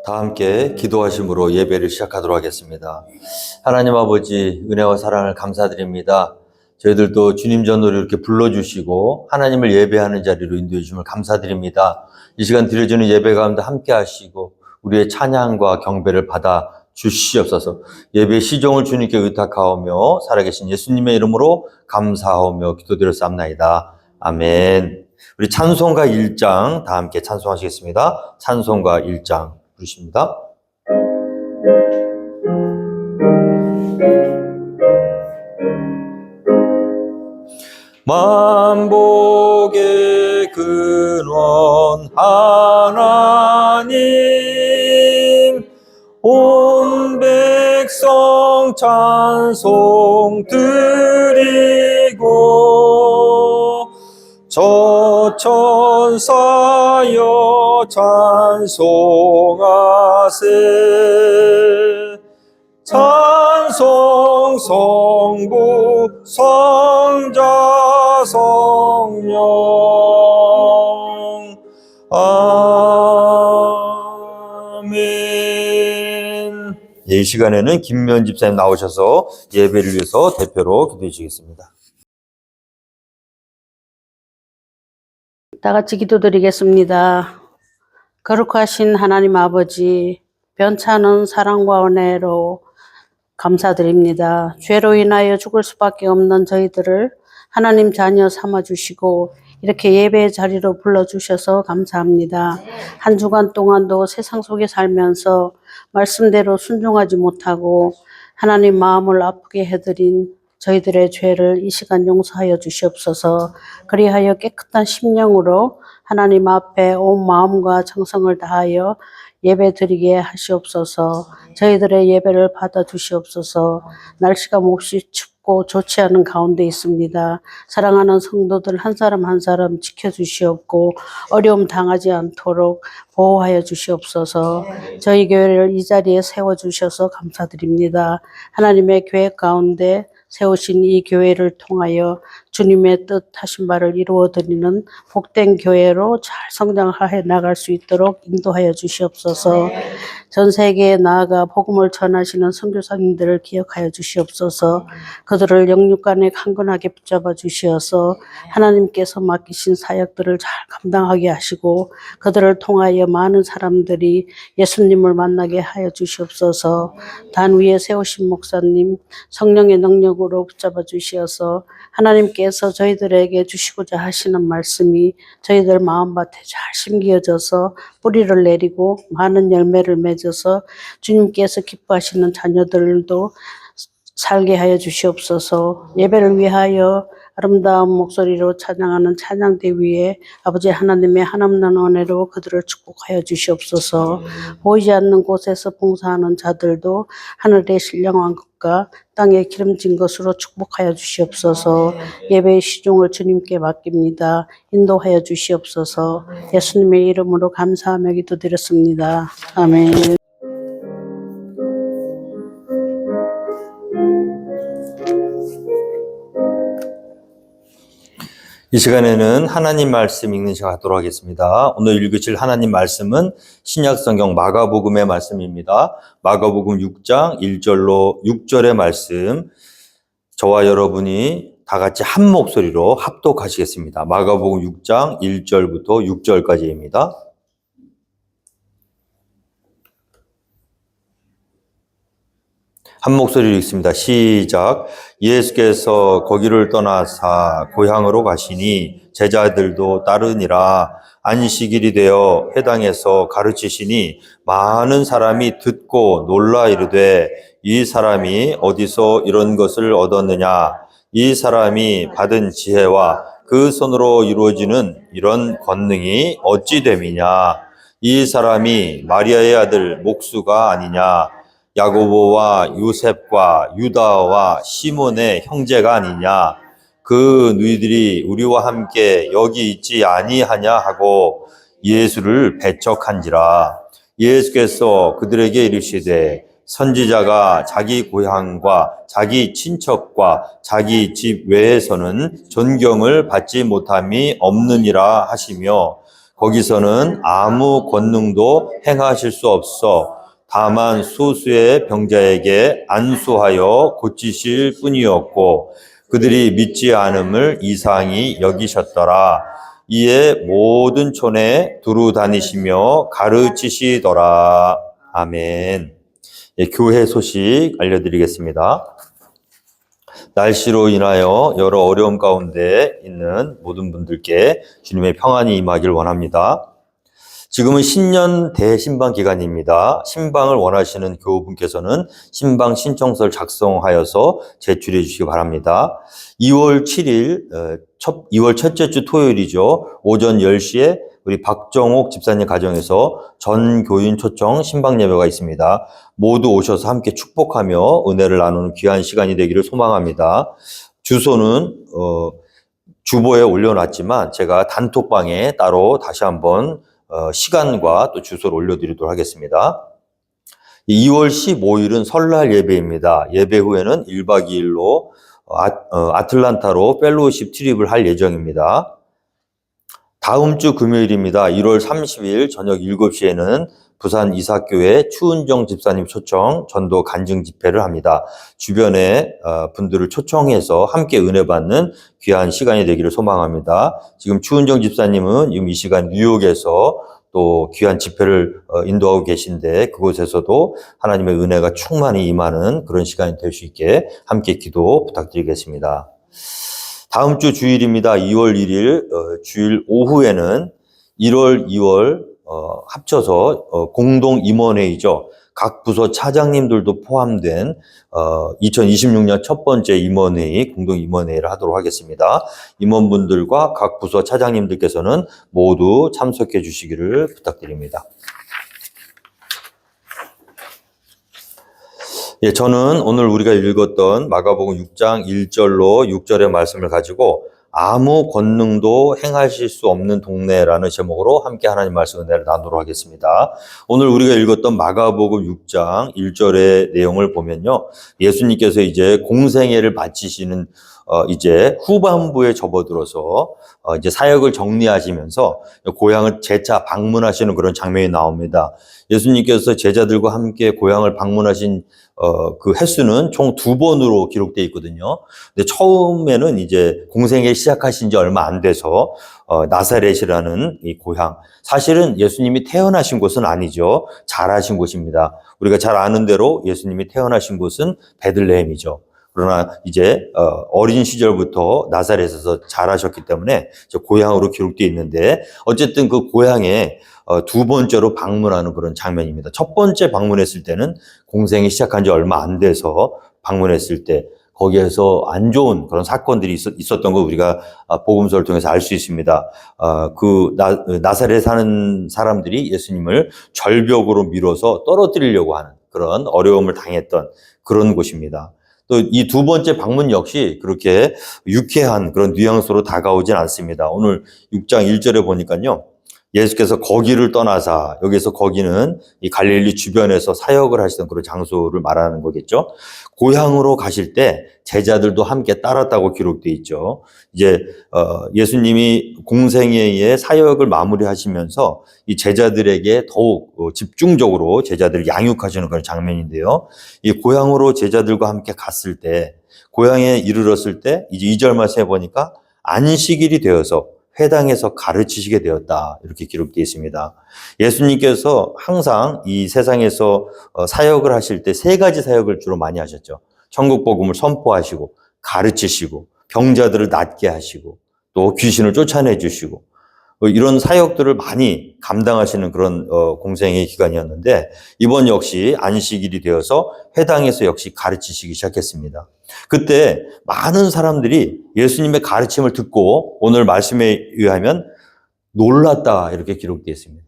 다 함께 기도하심으로 예배를 시작하도록 하겠습니다. 하나님 아버지, 은혜와 사랑을 감사드립니다. 저희들도 주님 전으로 이렇게 불러주시고 하나님을 예배하는 자리로 인도해 주심을 감사드립니다. 이 시간 드려지는 예배 가운데 함께 하시고 우리의 찬양과 경배를 받아 주시옵소서. 예배 시종을 주님께 의탁하오며 살아계신 예수님의 이름으로 감사하오며 기도드렸사옵나이다. 아멘. 우리 찬송가 1장 다 함께 찬송하시겠습니다. 찬송가 1장 부르십니다. 만복의 근원 하나님, 온 백성 찬송 드리고 저 천사여 찬송하세. 찬송 성부 성자 성령. 아멘. 이 시간에는 김면 집사님 나오셔서 예배를 위해서 대표로 기도해 주시겠습니다. 다 같이 기도드리겠습니다. 거룩하신 하나님 아버지, 변찮은 사랑과 은혜로 감사드립니다. 죄로 인하여 죽을 수밖에 없는 저희들을 하나님 자녀 삼아주시고 이렇게 예배의 자리로 불러주셔서 감사합니다. 한 주간 동안도 세상 속에 살면서 말씀대로 순종하지 못하고 하나님 마음을 아프게 해드린 저희들의 죄를 이 시간 용서하여 주시옵소서. 그리하여 깨끗한 심령으로 하나님 앞에 온 마음과 정성을 다하여 예배 드리게 하시옵소서. 저희들의 예배를 받아 주시옵소서. 날씨가 몹시 춥고 좋지 않은 가운데 있습니다. 사랑하는 성도들 한 사람 한 사람 지켜주시옵고 어려움 당하지 않도록 보호하여 주시옵소서. 저희 교회를 이 자리에 세워주셔서 감사드립니다. 하나님의 계획 가운데 세우신 이 교회를 통하여 주님의 뜻 하신 바를 이루어드리는 복된 교회로 잘 성장해 나갈 수 있도록 인도하여 주시옵소서. 전 세계에 나아가 복음을 전하시는 선교사님들을 기억하여 주시옵소서. 그들을 영육간에 강건하게 붙잡아 주시어서 하나님께서 맡기신 사역들을 잘 감당하게 하시고 그들을 통하여 많은 사람들이 예수님을 만나게 하여 주시옵소서. 단 위에 세우신 목사님 성령의 능력으로 붙잡아 주시어서 하나님께서 저희들에게 주시고자 하시는 말씀이 저희들 마음밭에 잘 심겨져서 뿌리를 내리고 많은 열매를 맺어서 주님께서 기뻐하시는 자녀들도 살게 하여 주시옵소서. 예배를 위하여 아름다운 목소리로 찬양하는 찬양대 위에 아버지 하나님의 한없는 은혜로 그들을 축복하여 주시옵소서. 보이지 않는 곳에서 봉사하는 자들도 하늘의 신령한 것과 땅에 기름진 것으로 축복하여 주시옵소서. 예배의 시종을 주님께 맡깁니다. 인도하여 주시옵소서. 예수님의 이름으로 감사하며 기도드렸습니다. 아멘. 이 시간에는 하나님 말씀 읽는 시간 갖도록 하겠습니다. 오늘 읽으실 하나님 말씀은 신약성경 마가복음의 말씀입니다. 마가복음 6장 1절로 6절의 말씀, 저와 여러분이 다 같이 한 목소리로 합독하시겠습니다. 마가복음 6장 1절부터 6절까지입니다. 한 목소리로 읽습니다. 시작. 예수께서 거기를 떠나사 고향으로 가시니 제자들도 따르니라. 안식일이 되어 회당에서 가르치시니 많은 사람이 듣고 놀라 이르되 이 사람이 어디서 이런 것을 얻었느냐. 이 사람이 받은 지혜와 그 손으로 이루어지는 이런 권능이 어찌 됨이냐. 이 사람이 마리아의 아들 목수가 아니냐. 야고보와 요셉과 유다와 시몬의 형제가 아니냐. 그 누이들이 우리와 함께 여기 있지 아니하냐 하고 예수를 배척한지라. 예수께서 그들에게 이르시되 선지자가 자기 고향과 자기 친척과 자기 집 외에서는 존경을 받지 못함이 없느니라 하시며 거기서는 아무 권능도 행하실 수 없어 다만 소수의 병자에게 안수하여 고치실 뿐이었고 그들이 믿지 않음을 이상히 여기셨더라. 이에 모든 촌에 두루 다니시며 가르치시더라. 아멘. 예, 교회 소식 알려드리겠습니다. 날씨로 인하여 여러 어려움 가운데 있는 모든 분들께 주님의 평안이 임하길 원합니다. 지금은 신년 대신방 기간입니다. 신방을 원하시는 교우분께서는 신방 신청서를 작성하여서 제출해 주시기 바랍니다. 2월 7일, 2월 첫째 주 토요일이죠. 오전 10시에 우리 박정옥 집사님 가정에서 전 교인 초청 신방 예배가 있습니다. 모두 오셔서 함께 축복하며 은혜를 나누는 귀한 시간이 되기를 소망합니다. 주소는 주보에 올려놨지만 제가 단톡방에 따로 다시 한번 시간과 또 주소를 올려드리도록 하겠습니다. 2월 15일은 설날 예배입니다. 예배 후에는 1박 2일로 아틀란타로 펠로우십 트립을 할 예정입니다. 다음 주 금요일입니다. 1월 30일 저녁 7시에는 부산 이삭교회 추은정 집사님 초청 전도 간증 집회를 합니다. 주변의 분들을 초청해서 함께 은혜 받는 귀한 시간이 되기를 소망합니다. 지금 추은정 집사님은 지금 이 시간 뉴욕에서 또 귀한 집회를 인도하고 계신데 그곳에서도 하나님의 은혜가 충만히 임하는 그런 시간이 될 수 있게 함께 기도 부탁드리겠습니다. 다음 주 주일입니다. 2월 1일 주일 오후에는 1월, 2월 합쳐서 공동 임원회의죠. 각 부서 차장님들도 포함된 2026년 첫 번째 임원회의, 공동 임원회의를 하도록 하겠습니다. 임원분들과 각 부서 차장님들께서는 모두 참석해 주시기를 부탁드립니다. 예, 저는 오늘 우리가 읽었던 마가복음 6장 1절로 6절의 말씀을 가지고 아무 권능도 행하실 수 없는 동네라는 제목으로 함께 하나님 말씀 은혜를 나누도록 하겠습니다. 오늘 우리가 읽었던 마가복음 6장 1절의 내용을 보면요. 예수님께서 이제 공생애를 마치시는 이제 후반부에 접어들어서 이제 사역을 정리하시면서 고향을 재차 방문하시는 그런 장면이 나옵니다. 예수님께서 제자들과 함께 고향을 방문하신 그 횟수는 총 2번으로 기록되어 있거든요. 근데 처음에는 이제 공생애 시작하신 지 얼마 안 돼서 나사렛이라는 이 고향, 사실은 예수님이 태어나신 곳은 아니죠. 자라신 곳입니다. 우리가 잘 아는 대로 예수님이 태어나신 곳은 베들레헴이죠. 그러나 이제 어린 시절부터 나사렛에서 자라셨기 때문에 고향으로 기록되어 있는데 어쨌든 그 고향에 2번째로 방문하는 그런 장면입니다. 첫 번째 방문했을 때는 공생이 시작한 지 얼마 안 돼서 방문했을 때 거기에서 안 좋은 그런 사건들이 있었던 거 우리가 복음서를 통해서 알 수 있습니다. 나사렛에 사는 사람들이 예수님을 절벽으로 밀어서 떨어뜨리려고 하는 그런 어려움을 당했던 그런 곳입니다. 또 이 2번째 방문 역시 그렇게 유쾌한 그런 뉘앙스로 다가오진 않습니다. 오늘 6장 1절에 보니까요. 예수께서 거기를 떠나사, 여기서 거기는 이 갈릴리 주변에서 사역을 하시던 그런 장소를 말하는 거겠죠. 고향으로 가실 때 제자들도 함께 따랐다고 기록되어 있죠. 이제 예수님이 공생애의 사역을 마무리하시면서 이 제자들에게 더욱 집중적으로 제자들을 양육하시는 그런 장면인데요. 이 고향으로 제자들과 함께 갔을 때, 고향에 이르렀을 때 이제 2절 말씀해 보니까 안식일이 되어서 회당에서 가르치시게 되었다. 이렇게 기록되어 있습니다. 예수님께서 항상 이 세상에서 사역을 하실 때 3가지 사역을 주로 많이 하셨죠. 천국 복음을 선포하시고 가르치시고 병자들을 낫게 하시고 또 귀신을 쫓아내 주시고 이런 사역들을 많이 감당하시는 그런 공생의 기간이었는데 이번 역시 안식일이 되어서 회당에서 역시 가르치시기 시작했습니다. 그때 많은 사람들이 예수님의 가르침을 듣고 오늘 말씀에 의하면 놀랐다 이렇게 기록되어 있습니다.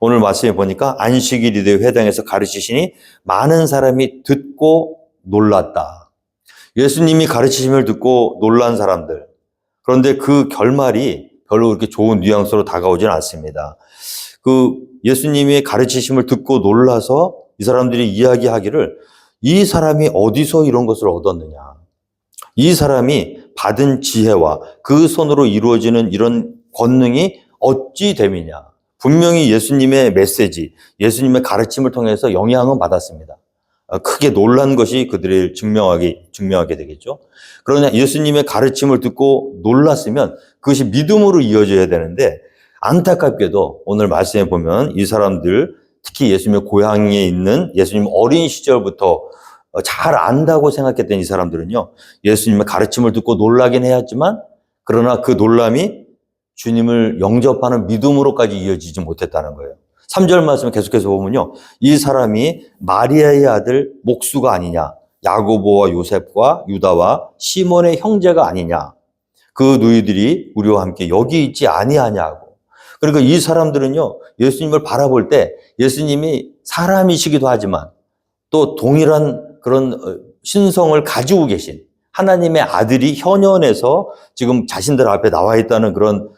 오늘 말씀에 보니까 안식일이 되어 회당에서 가르치시니 많은 사람이 듣고 놀랐다. 예수님이 가르치심을 듣고 놀란 사람들. 그런데 그 결말이 별로 그렇게 좋은 뉘앙스로 다가오지는 않습니다. 그 예수님의 가르치심을 듣고 놀라서 이 사람들이 이야기하기를 이 사람이 어디서 이런 것을 얻었느냐. 이 사람이 받은 지혜와 그 손으로 이루어지는 이런 권능이 어찌 됨이냐. 분명히 예수님의 메시지, 예수님의 가르침을 통해서 영향은 받았습니다. 크게 놀란 것이 그들을 증명하게 되겠죠. 그러나 예수님의 가르침을 듣고 놀랐으면 그것이 믿음으로 이어져야 되는데, 안타깝게도 오늘 말씀에 보면 이 사람들, 특히 예수님의 고향에 있는 예수님 어린 시절부터 잘 안다고 생각했던 이 사람들은요, 예수님의 가르침을 듣고 놀라긴 해야지만, 그러나 그 놀람이 주님을 영접하는 믿음으로까지 이어지지 못했다는 거예요. 3절 말씀을 계속해서 보면요, 이 사람이 마리아의 아들 목수가 아니냐, 야고보와 요셉과 유다와 시몬의 형제가 아니냐, 그 누이들이 우리와 함께 여기 있지 아니하냐고. 그러니까 이 사람들은요, 예수님을 바라볼 때 예수님이 사람이시기도 하지만 또 동일한 그런 신성을 가지고 계신 하나님의 아들이 현현에서 지금 자신들 앞에 나와 있다는 그런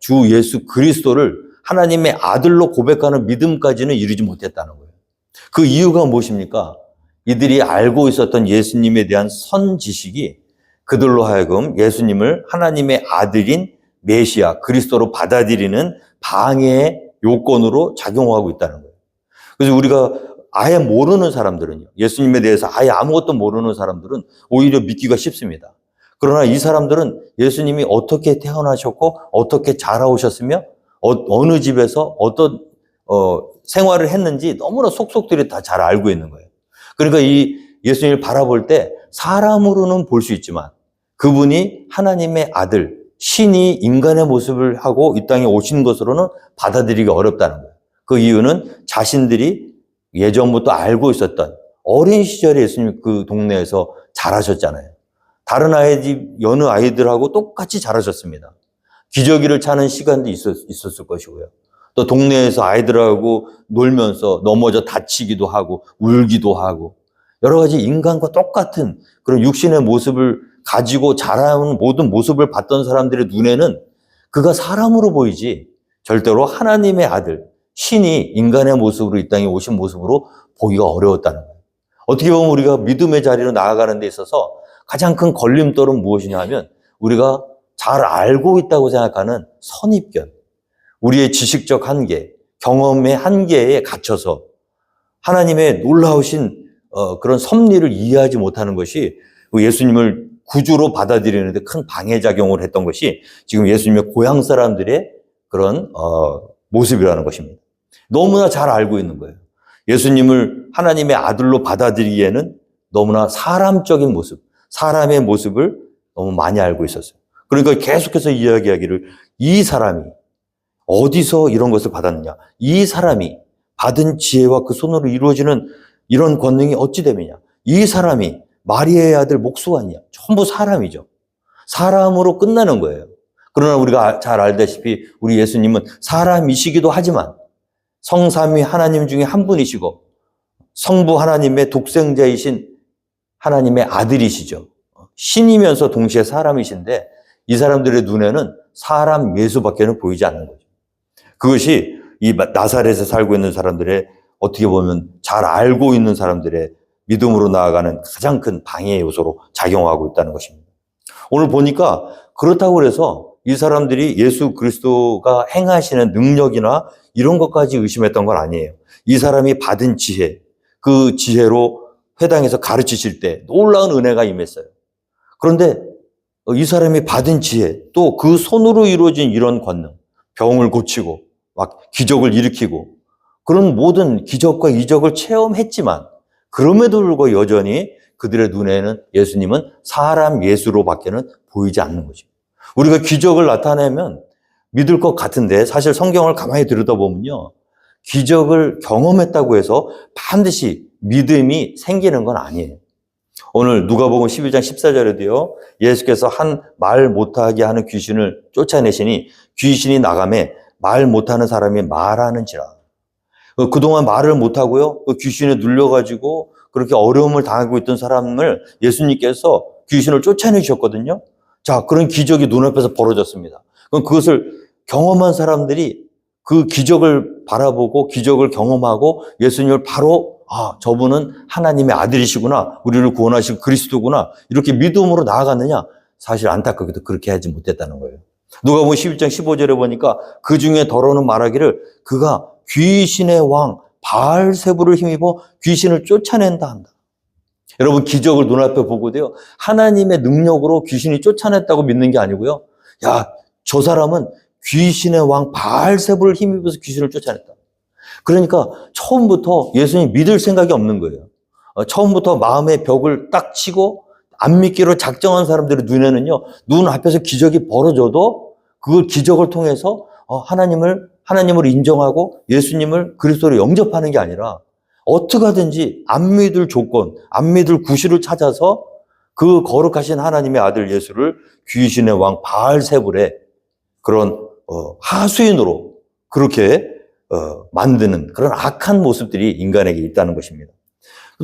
주 예수 그리스도를 하나님의 아들로 고백하는 믿음까지는 이루지 못했다는 거예요. 그 이유가 무엇입니까? 이들이 알고 있었던 예수님에 대한 선지식이 그들로 하여금 예수님을 하나님의 아들인 메시아 그리스도로 받아들이는 방해의 요건으로 작용하고 있다는 거예요. 그래서 우리가 아예 모르는 사람들은요, 예수님에 대해서 아예 아무것도 모르는 사람들은 오히려 믿기가 쉽습니다. 그러나 이 사람들은 예수님이 어떻게 태어나셨고 어떻게 자라오셨으며 어느 집에서 어떤 생활을 했는지 너무나 속속들이 다 잘 알고 있는 거예요. 그러니까 이 예수님을 바라볼 때 사람으로는 볼 수 있지만 그분이 하나님의 아들, 신이 인간의 모습을 하고 이 땅에 오신 것으로는 받아들이기 어렵다는 거예요. 그 이유는 자신들이 예전부터 알고 있었던 어린 시절에 예수님 그 동네에서 자라셨잖아요. 다른 여느 아이들하고 똑같이 자라셨습니다. 기저귀를 차는 시간도 있었을 것이고요. 또 동네에서 아이들하고 놀면서 넘어져 다치기도 하고 울기도 하고 여러 가지 인간과 똑같은 그런 육신의 모습을 가지고 자라온 모든 모습을 봤던 사람들의 눈에는 그가 사람으로 보이지 절대로 하나님의 아들, 신이 인간의 모습으로 이 땅에 오신 모습으로 보기가 어려웠다는 거예요. 어떻게 보면 우리가 믿음의 자리로 나아가는 데 있어서 가장 큰 걸림돌은 무엇이냐 하면 우리가 잘 알고 있다고 생각하는 선입견, 우리의 지식적 한계, 경험의 한계에 갇혀서 하나님의 놀라우신 그런 섭리를 이해하지 못하는 것이 예수님을 구주로 받아들이는 데 큰 방해작용을 했던 것이 지금 예수님의 고향 사람들의 그런 모습이라는 것입니다. 너무나 잘 알고 있는 거예요. 예수님을 하나님의 아들로 받아들이기에는 너무나 사람적인 모습, 사람의 모습을 너무 많이 알고 있었어요. 그러니까 계속해서 이야기하기를 이 사람이 어디서 이런 것을 받았느냐, 이 사람이 받은 지혜와 그 손으로 이루어지는 이런 권능이 어찌 됨이냐, 이 사람이 마리아의 아들 목수가 아니냐, 전부 사람이죠. 사람으로 끝나는 거예요. 그러나 우리가 잘 알다시피 우리 예수님은 사람이시기도 하지만 성삼위 하나님 중에 한 분이시고 성부 하나님의 독생자이신 하나님의 아들이시죠. 신이면서 동시에 사람이신데 이 사람들의 눈에는 사람 예수밖에는 보이지 않는 거죠. 그것이 이 나사렛에 살고 있는 사람들의 어떻게 보면 잘 알고 있는 사람들의 믿음으로 나아가는 가장 큰 방해 요소로 작용하고 있다는 것입니다. 오늘 보니까 그렇다고 해서 이 사람들이 예수 그리스도가 행하시는 능력이나 이런 것까지 의심했던 건 아니에요. 이 사람이 받은 지혜, 그 지혜로 회당에서 가르치실 때 놀라운 은혜가 임했어요. 그런데 이 사람이 받은 지혜, 또 그 손으로 이루어진 이런 권능, 병을 고치고 막 기적을 일으키고 그런 모든 기적과 이적을 체험했지만 그럼에도 불구하고 여전히 그들의 눈에는 예수님은 사람 예수로밖에는 보이지 않는 거죠. 우리가 기적을 나타내면 믿을 것 같은데 사실 성경을 가만히 들여다보면요, 기적을 경험했다고 해서 반드시 믿음이 생기는 건 아니에요. 오늘 누가복음 11장 14절에도요, 예수께서 한 말 못하게 하는 귀신을 쫓아내시니 귀신이 나가매 말 못하는 사람이 말하는지라. 그동안 말을 못하고요, 귀신에 눌려가지고 그렇게 어려움을 당하고 있던 사람을 예수님께서 귀신을 쫓아내셨거든요. 자, 그런 기적이 눈앞에서 벌어졌습니다. 그럼 그것을 경험한 사람들이 그 기적을 바라보고 기적을 경험하고 예수님을 바로 저분은 하나님의 아들이시구나, 우리를 구원하실 그리스도구나, 이렇게 믿음으로 나아갔느냐? 사실 안타깝게도 그렇게 하지 못했다는 거예요. 누가복음 11장 15절에 보니까 그 중에 더러는 말하기를 그가 귀신의 왕 바알세불을 힘입어 귀신을 쫓아낸다 한다. 여러분, 기적을 눈앞에 보고도요, 하나님의 능력으로 귀신이 쫓아냈다고 믿는 게 아니고요, 야, 저 사람은 귀신의 왕 바알세불을 힘입어서 귀신을 쫓아냈다. 그러니까 처음부터 예수님 믿을 생각이 없는 거예요. 처음부터 마음의 벽을 딱 치고 안 믿기로 작정한 사람들의 눈에는요, 눈 앞에서 기적이 벌어져도 그 기적을 통해서 하나님을 인정하고 예수님을 그리스도로 영접하는 게 아니라 어떻게 하든지 안 믿을 조건, 안 믿을 구실을 찾아서 그 거룩하신 하나님의 아들 예수를 귀신의 왕 바알세불의 그런 하수인으로 그렇게 만드는 그런 악한 모습들이 인간에게 있다는 것입니다.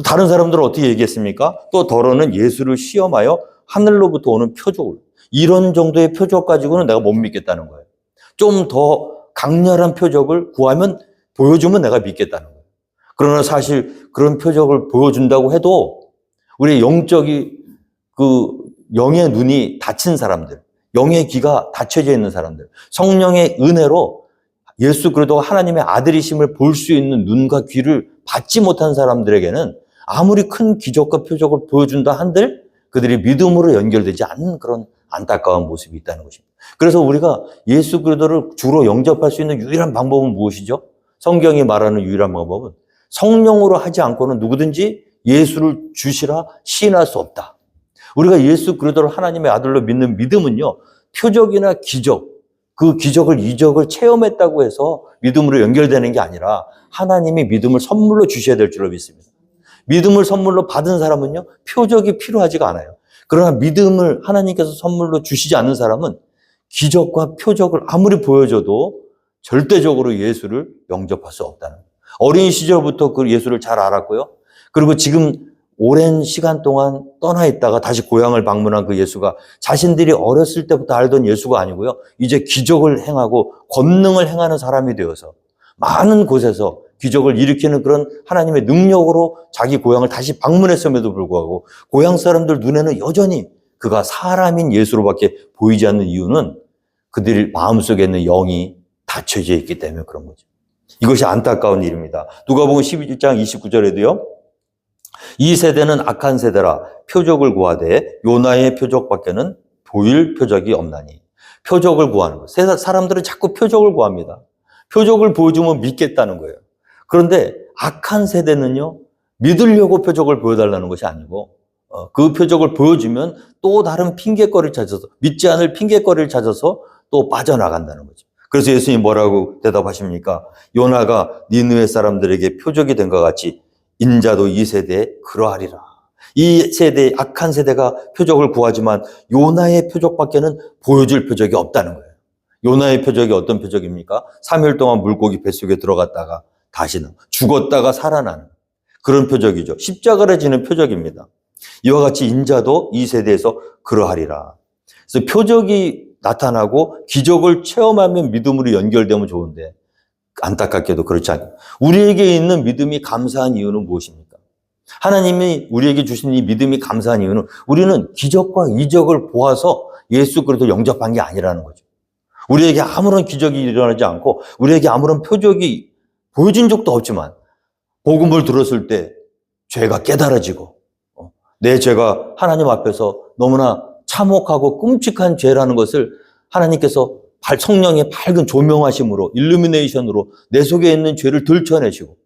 다른 사람들은 어떻게 얘기했습니까? 또 더러는 예수를 시험하여 하늘로부터 오는 표적을, 이런 정도의 표적 가지고는 내가 못 믿겠다는 거예요. 좀 더 강렬한 표적을 구하면, 보여주면 내가 믿겠다는 거예요. 그러나 사실 그런 표적을 보여준다고 해도 우리 영의 눈이 닫힌 사람들, 영의 귀가 닫혀져 있는 사람들, 성령의 은혜로 예수 그리스도가 하나님의 아들이심을 볼 수 있는 눈과 귀를 받지 못한 사람들에게는 아무리 큰 기적과 표적을 보여준다 한들 그들이 믿음으로 연결되지 않는 그런 안타까운 모습이 있다는 것입니다. 그래서 우리가 예수 그리스도를 주로 영접할 수 있는 유일한 방법은 무엇이죠? 성경이 말하는 유일한 방법은 성령으로 하지 않고는 누구든지 예수를 주시라 시인할 수 없다. 우리가 예수 그리스도를 하나님의 아들로 믿는 믿음은요, 표적이나 기적, 그 기적을, 이적을 체험했다고 해서 믿음으로 연결되는 게 아니라 하나님이 믿음을 선물로 주셔야 될 줄로 믿습니다. 믿음을 선물로 받은 사람은요, 표적이 필요하지가 않아요. 그러나 믿음을 하나님께서 선물로 주시지 않는 사람은 기적과 표적을 아무리 보여줘도 절대적으로 예수를 영접할 수 없다는 거예요. 어린 시절부터 그 예수를 잘 알았고요. 그리고 지금 오랜 시간 동안 떠나 있다가 다시 고향을 방문한 그 예수가 자신들이 어렸을 때부터 알던 예수가 아니고요, 이제 기적을 행하고 권능을 행하는 사람이 되어서 많은 곳에서 기적을 일으키는 그런 하나님의 능력으로 자기 고향을 다시 방문했음에도 불구하고 고향 사람들 눈에는 여전히 그가 사람인 예수로밖에 보이지 않는 이유는 그들 마음속에 있는 영이 닫혀져 있기 때문에 그런 거죠. 이것이 안타까운 일입니다. 누가복음 11장 29절에도요. 이 세대는 악한 세대라 표적을 구하되 요나의 표적밖에는 보일 표적이 없나니. 표적을 구하는 것. 사람들은 자꾸 표적을 구합니다. 표적을 보여주면 믿겠다는 거예요. 그런데 악한 세대는요, 믿으려고 표적을 보여달라는 것이 아니고 그 표적을 보여주면 또 다른 핑계거리를 찾아서, 믿지 않을 핑계거리를 찾아서 또 빠져나간다는 거죠. 그래서 예수님이 뭐라고 대답하십니까? 요나가 니느웨 사람들에게 표적이 된 것 같이 인자도 이 세대에 그러하리라. 이 세대, 악한 세대가 표적을 구하지만 요나의 표적밖에는 보여줄 표적이 없다는 거예요. 요나의 표적이 어떤 표적입니까? 3일 동안 물고기 뱃속에 들어갔다가 다시는 죽었다가 살아나는 그런 표적이죠. 십자가를 지는 표적입니다. 이와 같이 인자도 이 세대에서 그러하리라. 그래서 표적이 나타나고 기적을 체험하면 믿음으로 연결되면 좋은데 안타깝게도 그렇지 않아요. 우리에게 있는 믿음이 감사한 이유는 무엇입니까? 하나님이 우리에게 주신 이 믿음이 감사한 이유는 우리는 기적과 이적을 보아서 예수 그리스도 영접한 게 아니라는 거죠. 우리에게 아무런 기적이 일어나지 않고 우리에게 아무런 표적이 보여진 적도 없지만 복음을 들었을 때 죄가 깨달아지고 내 죄가 하나님 앞에서 너무나 참혹하고 끔찍한 죄라는 것을 하나님께서 성령의 밝은 조명하심으로, 일루미네이션으로 내 속에 있는 죄를 들춰내시고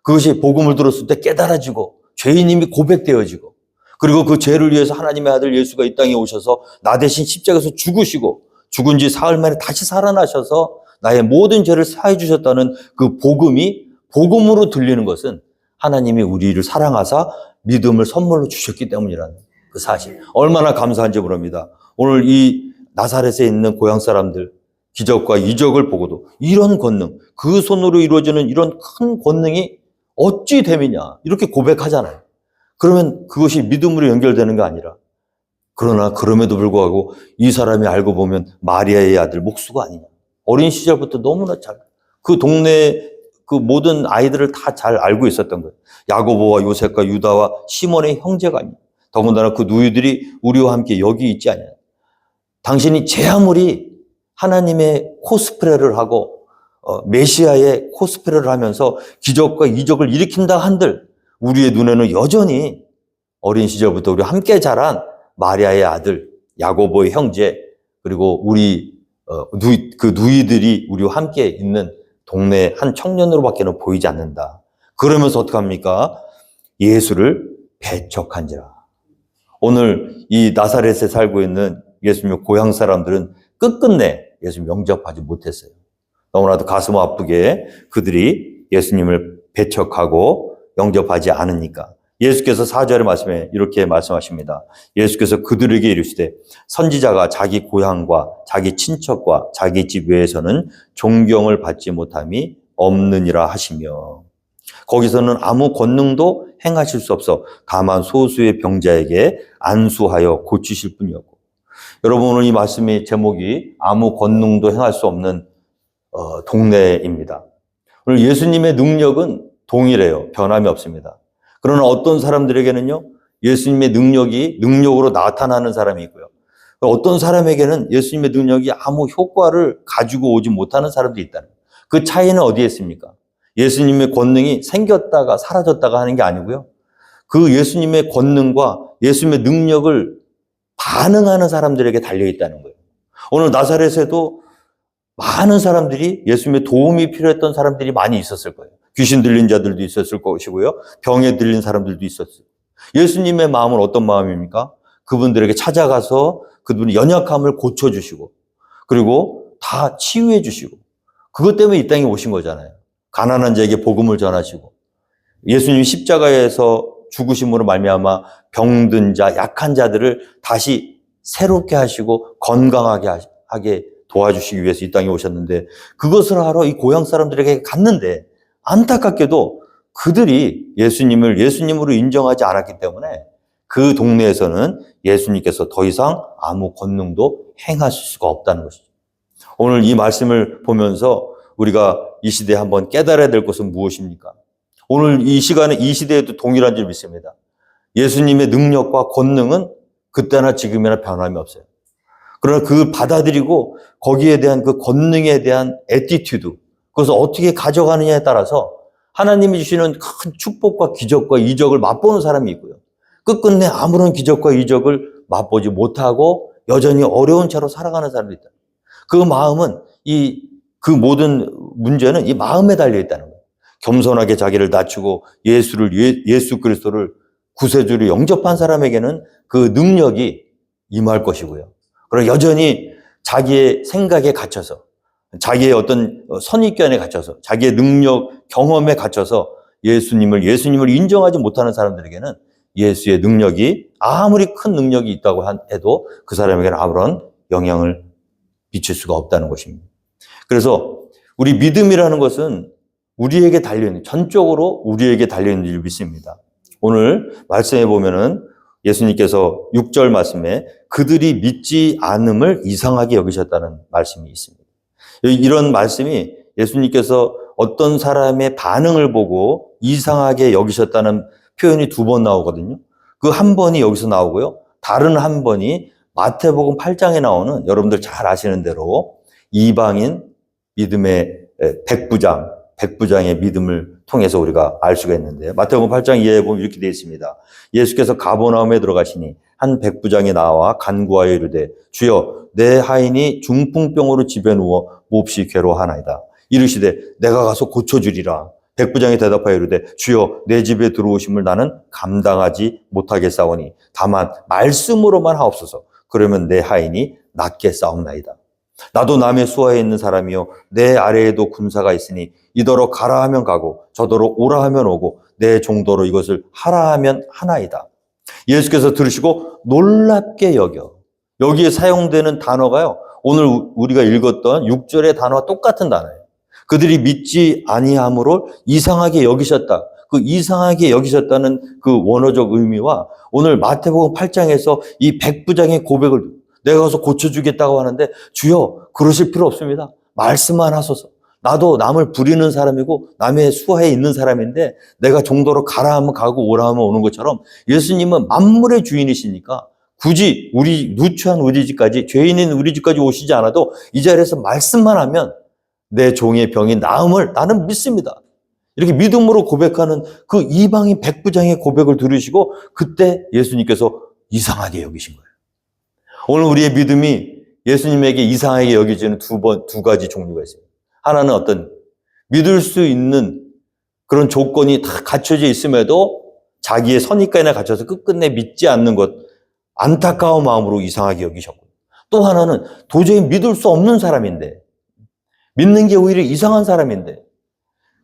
그것이 복음을 들었을 때 깨달아지고 죄인임이 고백되어지고 그리고 그 죄를 위해서 하나님의 아들 예수가 이 땅에 오셔서 나 대신 십자가에서 죽으시고 죽은 지 사흘 만에 다시 살아나셔서 나의 모든 죄를 사해 주셨다는 그 복음이 복음으로 들리는 것은 하나님이 우리를 사랑하사 믿음을 선물로 주셨기 때문이라는 그 사실. 얼마나 감사한지 모릅니다. 오늘 이 나사렛에 있는 고향 사람들 기적과 이적을 보고도 이런 권능, 그 손으로 이루어지는 이런 큰 권능이 어찌 됨이냐 이렇게 고백하잖아요. 그러면 그것이 믿음으로 연결되는 게 아니라 그러나 그럼에도 불구하고 이 사람이 알고 보면 마리아의 아들 목수가 아니냐. 어린 시절부터 너무나 그 동네 그 모든 아이들을 다 잘 알고 있었던 거예요. 야고보와 요셉과 유다와 시몬의 형제가 아니냐. 더군다나 그 누이들이 우리와 함께 여기 있지 않냐. 당신이 제 아무리 하나님의 코스프레를 하고 메시아의 코스프레를 하면서 기적과 이적을 일으킨다 한들 우리의 눈에는 여전히 어린 시절부터 우리 함께 자란 마리아의 아들, 야고보의 형제, 그리고 우리 그 누이들이 우리와 함께 있는 동네 한 청년으로밖에는 보이지 않는다. 그러면서 어떡합니까? 예수를 배척한지라. 오늘 이 나사렛에 살고 있는 예수님의 고향 사람들은 끝끝내 예수님 영접하지 못했어요. 너무나도 가슴 아프게 그들이 예수님을 배척하고 영접하지 않으니까. 예수께서 4절의 말씀에 이렇게 말씀하십니다. 예수께서 그들에게 이르시되 선지자가 자기 고향과 자기 친척과 자기 집 외에서는 존경을 받지 못함이 없느니라 하시며, 거기서는 아무 권능도 행하실 수 없어 다만 소수의 병자에게 안수하여 고치실 뿐이었고. 여러분, 오늘 이 말씀의 제목이 아무 권능도 행할 수 없는 동네입니다. 오늘 예수님의 능력은 동일해요. 변함이 없습니다. 그러나 어떤 사람들에게는요, 예수님의 능력으로 나타나는 사람이 있고요. 어떤 사람에게는 예수님의 능력이 아무 효과를 가지고 오지 못하는 사람도 있다는 거예요. 그 차이는 어디에 있습니까? 예수님의 권능이 생겼다가 사라졌다가 하는 게 아니고요. 그 예수님의 권능과 예수님의 능력을 반응하는 사람들에게 달려있다는 거예요. 오늘 나사렛에도 많은 사람들이 예수님의 도움이 필요했던 사람들이 많이 있었을 거예요. 귀신 들린 자들도 있었을 것이고요. 병에 들린 사람들도 있었어요. 예수님의 마음은 어떤 마음입니까? 그분들에게 찾아가서 그분의 연약함을 고쳐주시고, 그리고 다 치유해 주시고, 그것 때문에 이 땅에 오신 거잖아요. 가난한 자에게 복음을 전하시고, 예수님이 십자가에서 죽으심으로 말미암아 병든 자, 약한 자들을 다시 새롭게 하시고 건강하게 하게 도와주시기 위해서 이 땅에 오셨는데, 그것을 하러 이 고향 사람들에게 갔는데 안타깝게도 그들이 예수님을 예수님으로 인정하지 않았기 때문에 그 동네에서는 예수님께서 더 이상 아무 권능도 행하실 수가 없다는 것이죠. 오늘 이 말씀을 보면서 우리가 이 시대에 한번 깨달아야 될 것은 무엇입니까? 오늘 이 시간에 이 시대에도 동일한 줄 믿습니다. 예수님의 능력과 권능은 그때나 지금이나 변함이 없어요. 그러나 그 받아들이고 거기에 대한 그 권능에 대한 애티튜드, 그것을 어떻게 가져가느냐에 따라서 하나님이 주시는 큰 축복과 기적과 이적을 맛보는 사람이 있고요. 끝끝내 아무런 기적과 이적을 맛보지 못하고 여전히 어려운 채로 살아가는 사람이 있다. 그 마음은 그 모든 문제는 이 마음에 달려 있다는 거예요. 겸손하게 자기를 낮추고 예수 그리스도를 구세주로 영접한 사람에게는 그 능력이 임할 것이고요. 그러나 여전히 자기의 생각에 갇혀서, 자기의 어떤 선입견에 갇혀서, 자기의 능력, 경험에 갇혀서 예수님을 인정하지 못하는 사람들에게는 예수의 능력이 아무리 큰 능력이 있다고 해도 그 사람에게는 아무런 영향을 미칠 수가 없다는 것입니다. 그래서 우리 믿음이라는 것은 우리에게 달려있는, 전적으로 우리에게 달려있는 줄 믿습니다. 오늘 말씀해 보면은 예수님께서 6절 말씀에 그들이 믿지 않음을 이상하게 여기셨다는 말씀이 있습니다. 이런 말씀이 예수님께서 어떤 사람의 반응을 보고 이상하게 여기셨다는 표현이 2번 나오거든요. 그 한 번이 여기서 나오고요. 다른 한 번이 마태복음 8장에 나오는, 여러분들 잘 아시는 대로 이방인 믿음의 백부장의 믿음을 통해서 우리가 알 수가 있는데요. 마태복음 8장 이하에 보면 이렇게 되어 있습니다. 예수께서 가버나움에 들어가시니 한 백부장이 나와 간구하여 이르되 주여 내 하인이 중풍병으로 집에 누워 몹시 괴로워하나이다. 이르시되 내가 가서 고쳐주리라. 백부장이 대답하여 이르되 주여 내 집에 들어오심을 나는 감당하지 못하겠사오니 다만 말씀으로만 하옵소서. 그러면 내 하인이 낫게 싸움나이다. 나도 남의 수하에 있는 사람이요 내 아래에도 군사가 있으니 이더러 가라 하면 가고 저더러 오라 하면 오고 내 종도로 이것을 하라 하면 하나이다. 예수께서 들으시고 놀랍게 여겨. 여기에 사용되는 단어가요, 오늘 우리가 읽었던 6절의 단어와 똑같은 단어예요. 그들이 믿지 아니함으로 이상하게 여기셨다. 그 이상하게 여기셨다는 그 원어적 의미와 오늘 마태복음 8장에서 이 백부장의 고백을, 내가 가서 고쳐주겠다고 하는데 주여 그러실 필요 없습니다. 말씀만 하소서. 나도 남을 부리는 사람이고 남의 수하에 있는 사람인데 내가 종도로 가라 하면 가고 오라 하면 오는 것처럼 예수님은 만물의 주인이시니까 굳이 우리 누추한 우리 집까지, 죄인인 우리 집까지 오시지 않아도 이 자리에서 말씀만 하면 내 종의 병이 나음을 나는 믿습니다. 이렇게 믿음으로 고백하는 그 이방인 백부장의 고백을 들으시고 그때 예수님께서 이상하게 여기신 거예요. 오늘 우리의 믿음이 예수님에게 이상하게 여겨지는 두 가지 종류가 있습니다. 하나는 어떤 믿을 수 있는 그런 조건이 다 갖춰져 있음에도 자기의 선입관에 갇혀서 끝끝내 믿지 않는 것, 안타까운 마음으로 이상하게 여기셨고, 또 하나는 도저히 믿을 수 없는 사람인데, 믿는 게 오히려 이상한 사람인데,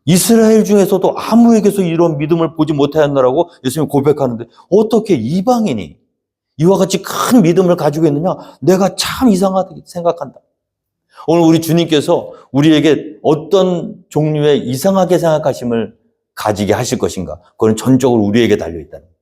이스라엘 중에서도 아무에게서 이런 믿음을 보지 못하였나라고 예수님이 고백하는데 어떻게 이방인이 이와 같이 큰 믿음을 가지고 있느냐? 내가 참 이상하게 생각한다. 오늘 우리 주님께서 우리에게 어떤 종류의 이상하게 생각하심을 가지게 하실 것인가? 그건 전적으로 우리에게 달려있다는 거예요.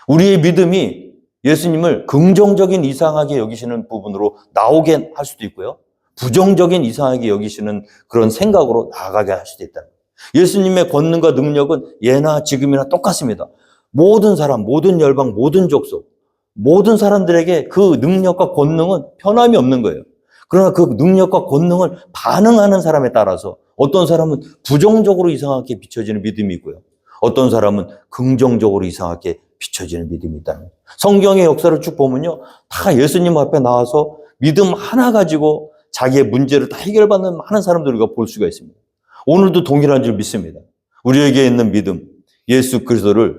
우리의 믿음이 예수님을 긍정적인 이상하게 여기시는 부분으로 나오게 할 수도 있고요. 부정적인 이상하게 여기시는 그런 생각으로 나아가게 할 수도 있다는 거예요. 예수님의 권능과 능력은 예나 지금이나 똑같습니다. 모든 사람, 모든 열방, 모든 족속, 모든 사람들에게 그 능력과 권능은 변함이 없는 거예요. 그러나 그 능력과 권능을 반응하는 사람에 따라서 어떤 사람은 부정적으로 이상하게 비춰지는 믿음이 있고요. 어떤 사람은 긍정적으로 이상하게 비춰지는 믿음이 있다는 거예요. 성경의 역사를 쭉 보면요. 다 예수님 앞에 나와서 믿음 하나 가지고 자기의 문제를 다 해결받는 많은 사람들을 우리가 볼 수가 있습니다. 오늘도 동일한 줄 믿습니다. 우리에게 있는 믿음, 예수 그리스도를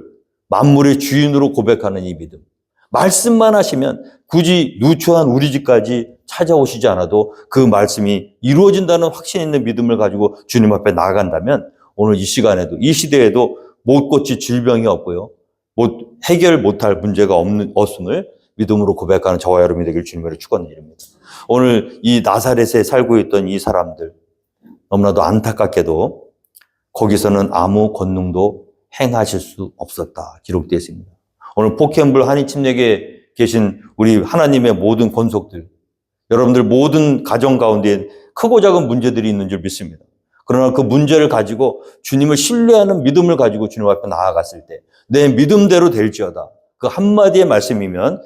만물의 주인으로 고백하는 이 믿음. 말씀만 하시면 굳이 누추한 우리 집까지 찾아오시지 않아도 그 말씀이 이루어진다는 확신 있는 믿음을 가지고 주님 앞에 나아간다면 오늘 이 시간에도, 이 시대에도 못 고칠 질병이 없고요. 해결 못할 문제가 없음을 믿음으로 고백하는 저와 여러분이 되길 주님으로 축원드립니다. 오늘 이 나사렛에 살고 있던 이 사람들, 너무나도 안타깝게도 거기서는 아무 권능도 행하실 수 없었다 기록되어 있습니다. 오늘 포켓몬 한인 침략에 계신 우리 하나님의 모든 권속들, 여러분들 모든 가정 가운데 크고 작은 문제들이 있는 줄 믿습니다. 그러나 그 문제를 가지고 주님을 신뢰하는 믿음을 가지고 주님 앞에 나아갔을 때 내 믿음대로 될지어다. 그 한마디의 말씀이면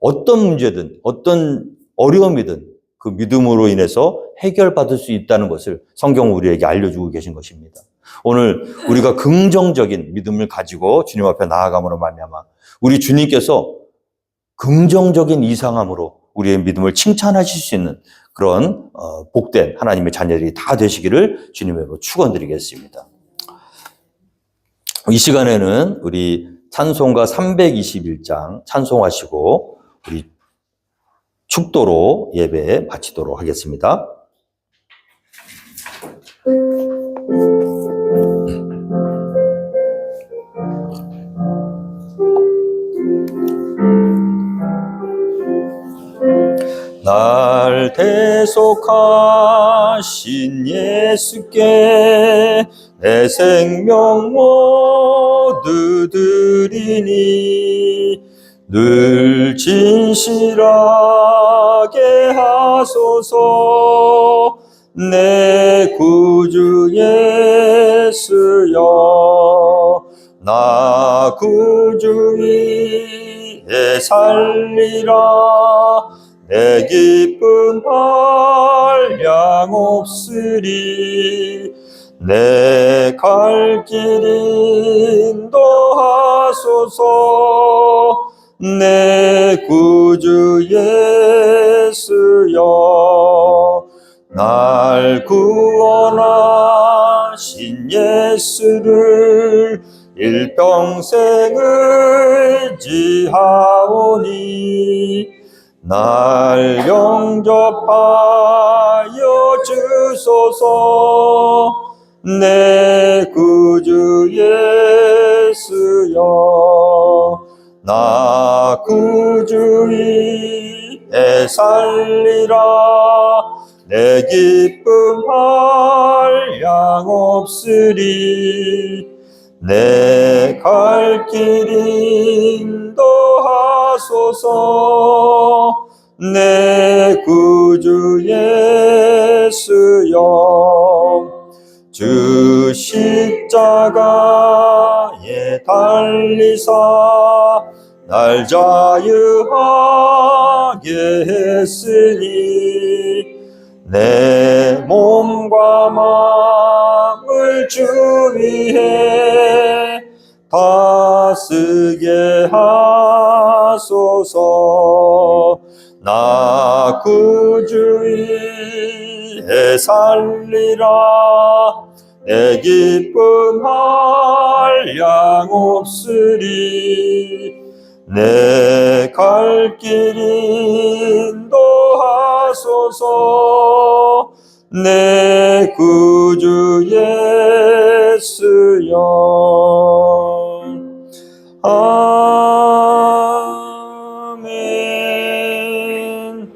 어떤 문제든 어떤 어려움이든 그 믿음으로 인해서 해결받을 수 있다는 것을 성경은 우리에게 알려주고 계신 것입니다. 오늘 우리가 긍정적인 믿음을 가지고 주님 앞에 나아감으로 말미암아 우리 주님께서 긍정적인 이상함으로 우리의 믿음을 칭찬하실 수 있는 그런 복된 하나님의 자녀들이 다 되시기를 주님으로 축원드리겠습니다. 이 시간에는 우리 찬송가 321장 찬송하시고 우리 축도로 예배 마치도록 하겠습니다. 날 대속하신 예수께 내 생명 모두 드리니 늘 진실하게 하소서. 내 구주 예수여, 나 구주 위에 살리라. 내 기쁨 한량 없으리. 내 갈 길 인도하소서. 내 구주 예수여, 날 구원하신 예수를 일평생 의지하오니 날 영접하여 주소서. 내 구주 예수여, 나 구주 위에 살리라. 내 기쁨 한량 없으리. 내 갈 길 인도하소서. 내 구주 예수여, 주 십자가에 달리사 날 자유하게 했으니 내 몸과 마음을 주 위해 다스게 하소서. 나 구주 위에 살리라. 내 기쁨 한량 없으리. 내 갈 길 인도하소서. 내 구주 예수여. 아멘.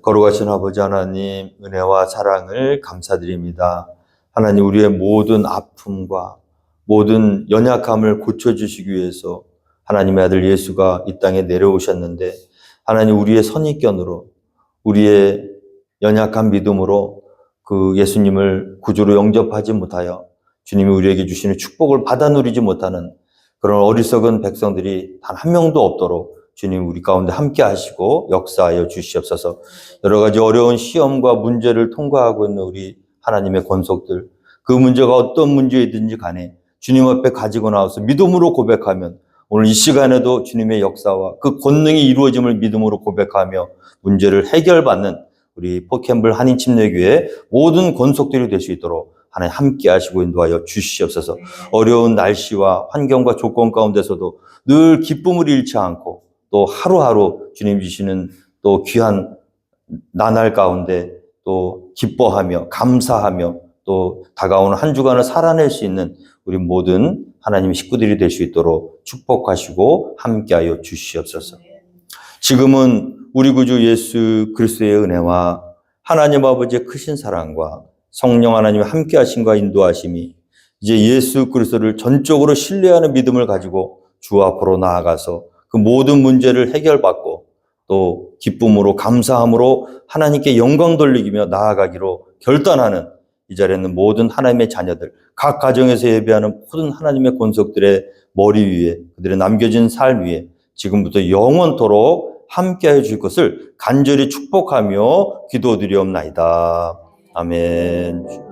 거룩하신 아버지 하나님, 은혜와 사랑을 감사드립니다. 하나님, 우리의 모든 아픔과 모든 연약함을 고쳐주시기 위해서 하나님의 아들 예수가 이 땅에 내려오셨는데, 하나님, 우리의 선입견으로, 우리의 연약한 믿음으로 그 예수님을 구주로 영접하지 못하여 주님이 우리에게 주시는 축복을 받아 누리지 못하는 그런 어리석은 백성들이 단 한 명도 없도록 주님 우리 가운데 함께 하시고 역사하여 주시옵소서. 여러 가지 어려운 시험과 문제를 통과하고 있는 우리 하나님의 권속들, 그 문제가 어떤 문제이든지 간에 주님 앞에 가지고 나와서 믿음으로 고백하면 오늘 이 시간에도 주님의 역사와 그 권능이 이루어짐을 믿음으로 고백하며 문제를 해결받는 우리 포캠블 한인침례교회 모든 권속들이 될 수 있도록 하나님 함께 하시고 인도하여 주시옵소서. 어려운 날씨와 환경과 조건 가운데서도 늘 기쁨을 잃지 않고 또 하루하루 주님 주시는 또 귀한 나날 가운데 또 기뻐하며 감사하며 또 다가오는 한 주간을 살아낼 수 있는 우리 모든 하나님의 식구들이 될 수 있도록 축복하시고 함께하여 주시옵소서. 지금은 우리 구주 예수 그리스도의 은혜와 하나님 아버지의 크신 사랑과 성령 하나님의 함께하심과 인도하심이 이제 예수 그리스도를 전적으로 신뢰하는 믿음을 가지고 주 앞으로 나아가서 그 모든 문제를 해결받고 또 기쁨으로 감사함으로 하나님께 영광 돌리며 나아가기로 결단하는 이 자리에 있는 모든 하나님의 자녀들, 각 가정에서 예배하는 모든 하나님의 권속들의 머리 위에, 그들의 남겨진 삶 위에 지금부터 영원토록 함께해 줄 것을 간절히 축복하며 기도드리옵나이다. 아멘.